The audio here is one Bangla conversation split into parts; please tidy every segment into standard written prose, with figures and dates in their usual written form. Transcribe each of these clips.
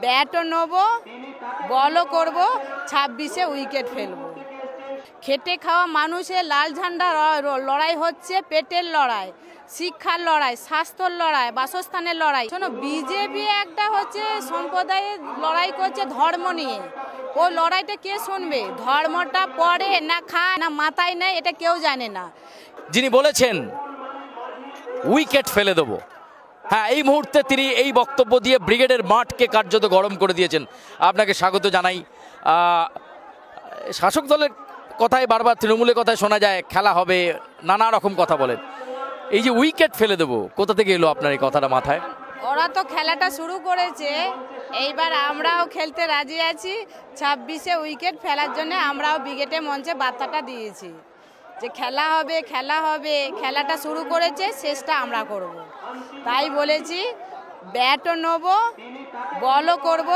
ব্যাটও নেবো, বলও করব, 26-এ উইকেট ফেলবো। খেটে খাওয়া মানুষের লাল ঝান্ডা লড়াই হচ্ছে, পেটের লড়াই, শিক্ষার লড়াই, স্বাস্থ্যর লড়াই, বাসস্থানের লড়াই। শোনো, বিজেপি একটা হচ্ছে সম্প্রদায়ের লড়াই করছে ধর্ম নিয়ে। ও লড়াইটা কে শুনবে? ধর্মটা পড়ে না খায় না মাথায় নেয়, এটা কেউ জানে না। যিনি বলেছেন উইকেট ফেলে দেবো, হ্যাঁ, এই মুহূর্তে তিনি এই বক্তব্য দিয়ে ব্রিগেডের মাঠকে কার্যত গরম করে দিয়েছেন। আপনাকে স্বাগত জানাই। শাসক দলের কথায় বারবার, তৃণমূলের কথায় শোনা যায় খেলা হবে, নানা রকম কথা বলেন। এই যে উইকেট ফেলে দেবো, কোথা থেকে এলো আপনার এই কথাটা মাথায়? ওরা তো খেলাটা শুরু করেছে, এইবার আমরাও খেলতে রাজি আছি। 26-এ উইকেট ফেলার জন্য আমরাও ব্রিগেডের মঞ্চে বার্তাটা দিয়েছি যে খেলা হবে, খেলা হবে। খেলাটা শুরু করেছে, শেষটা আমরা করব। তাই বলেছি ব্যাটও নেবো, বলও করব,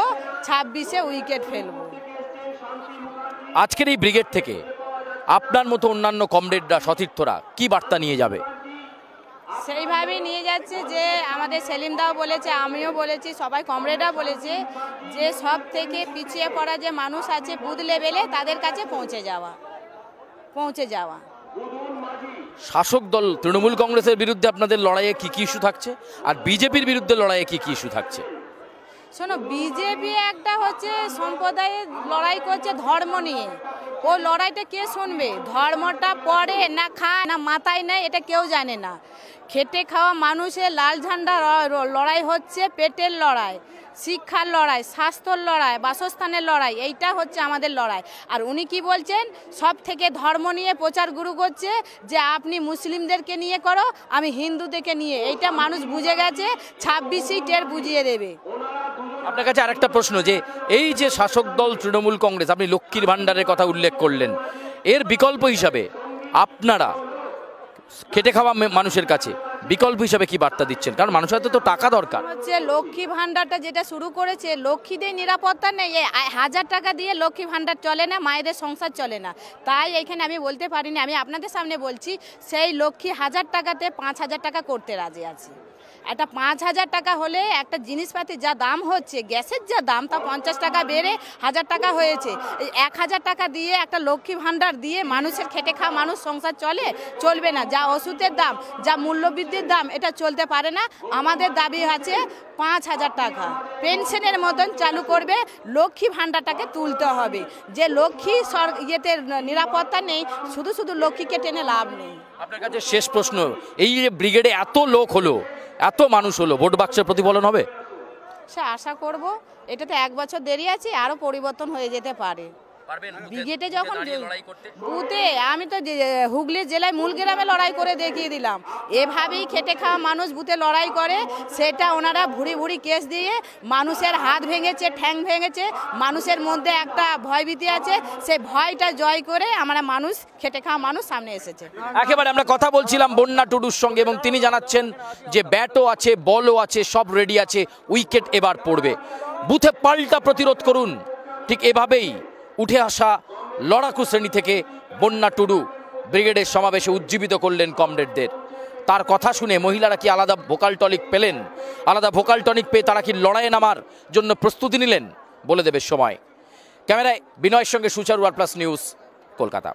26-এ উইকেট ফেলবো। আজকের এই ব্রিগেড থেকে আপনার মতো অন্যান্য কমরেডরা, সতীর্থরা কি বার্তা নিয়ে যাবে? সেইভাবেই নিয়ে যাচ্ছে যে আমাদের সেলিম দাও বলেছে, আমিও বলেছি, সবাই কমরেডরা বলেছে যে সব থেকে পিছিয়ে পড়া যে মানুষ আছে বুথ লেভেলে, তাদের কাছে পৌঁছে যাওয়া। শাসক দল তৃণমূল কংগ্রেসের বিরুদ্ধে আপনাদের লড়াইয়ে কি কি ইস্যু থাকছে, আর বিজেপির বিরুদ্ধে লড়াইয়ে কি কি ইস্যু থাকছে? শোনো, বিজেপি একটা হচ্ছে সম্প্রদায়ের লড়াই করছে ধর্ম নিয়ে। ও লড়াইটা কে শুনবে? ধর্মটা পড়ে না খায় না মাথায় নেয়, এটা কেউ জানে না। খেটে খাওয়া মানুষের লাল ঝান্ডা লড়াই হচ্ছে, পেটের লড়াই, শিক্ষার লড়াই, স্বাস্থ্যর লড়াই, বাসস্থানের লড়াই, এইটা হচ্ছে আমাদের লড়াই। আর উনি কি বলছেন? সব থেকে ধর্ম নিয়ে প্রচার গুরু করছে যে আপনি মুসলিমদেরকে নিয়ে করো, আমি হিন্দুদেরকে নিয়ে। এইটা মানুষ বুঝে গেছে, 26-ই টের বুঝিয়ে দেবে। আপনার কাছে আরেকটা প্রশ্ন, যে এই যে শাসক দল তৃণমূল কংগ্রেস, আপনি লক্ষ্মীর ভাণ্ডারের কথা উল্লেখ করলেন, এর বিকল্প হিসাবে আপনারা খেটে খাওয়া মানুষের কাছে বিকল্প হিসাবে কি বার্তা দিচ্ছেন? কারণ মানুষের তো টাকা দরকার। হচ্ছে লক্ষ্মী ভাণ্ডারটা যেটা শুরু করেছে, লক্ষ্মীদের নিরাপত্তা নেই। 1000 টাকা দিয়ে লক্ষ্মী ভাণ্ডার চলে না, মায়েদের সংসার চলে না। তাই এখানে আমি বলতে পারিনি, আমি আপনাদের সামনে বলছি, সেই লক্ষ্মী 1000 টাকাতে 5000 টাকা করতে রাজি আছে। একটা 5000 টাকা হলে একটা জিনিসপাতির যা দাম হচ্ছে, গ্যাসের যা দাম, তা 50 টাকা বেড়ে 1000 টাকা হয়েছে। 1000 টাকা দিয়ে একটা লক্ষ্মী ভাণ্ডার দিয়ে মানুষের খেটে খাওয়া মানুষ সংসার চলবে না। যা ওষুধের দাম, যা মূল্যবৃদ্ধির দাম, এটা চলতে পারে না। আমাদের দাবি আছে 5000 টাকা পেনশনের মতন চালু করবে, লক্ষ্মী ভাণ্ডারটাকে তুলতে হবে। যে লক্ষ্মী ইয়েতে নিরাপত্তা নেই, শুধু লক্ষ্মীকে টেনে লাভ নেই। আপনার কাছে শেষ প্রশ্ন, এই যে ব্রিগেডে এত লোক হলো, এত মানুষ হলো, ভোট বাক্সের প্রতিফলন হবে? সে আশা করব। এটাতে 1 বছর দেরি আছে, আরো পরিবর্তন হয়ে যেতে পারে। ব্রিগেডে যখন বুথে, আমি তো হুগলি জেলায় মূলগ্রামে লড়াই করে দেখিয়ে দিলাম। এভাবেই খেটে খাওয়া মানুষ বুথে লড়াই করে, সেটা ওনারা ভুড়ি কেস দিয়ে মানুষের হাত ভেঙেছে, ঠ্যাং ভেঙেছে। মানুষের মধ্যে একটা ভয়ভীতি আছে, সেই ভয়টা জয় করে আমরা মানুষ, খেটে খাওয়া মানুষ সামনে এসেছে। একেবারে আমরা কথা বলছিলাম বন্যা টুডুর সঙ্গে, এবং তিনি জানাচ্ছেন যে ব্যাটও আছে, বলও আছে, সব রেডি আছে, উইকেট এবার পড়বে। বুথে পাল্টা প্রতিরোধ করুন, ঠিক এভাবেই উঠে আসা লড়াকু শ্রেণী থেকে বন্যা টুডু ব্রিগেডের সমাবেশে উজ্জীবিত করলেন কমরেডদের। তার কথা শুনে মহিলারা কি আলাদা ভোকাল টনিক পেলেন? আলাদা ভোকাল টনিক পেয়ে তারা কি লড়াইয়ে নামার জন্য প্রস্তুতি নিলেন? বলে দেবে সময়। ক্যামেরায় বিনয়ের সঙ্গে সুচারু, আর প্লাস নিউজ, কলকাতা।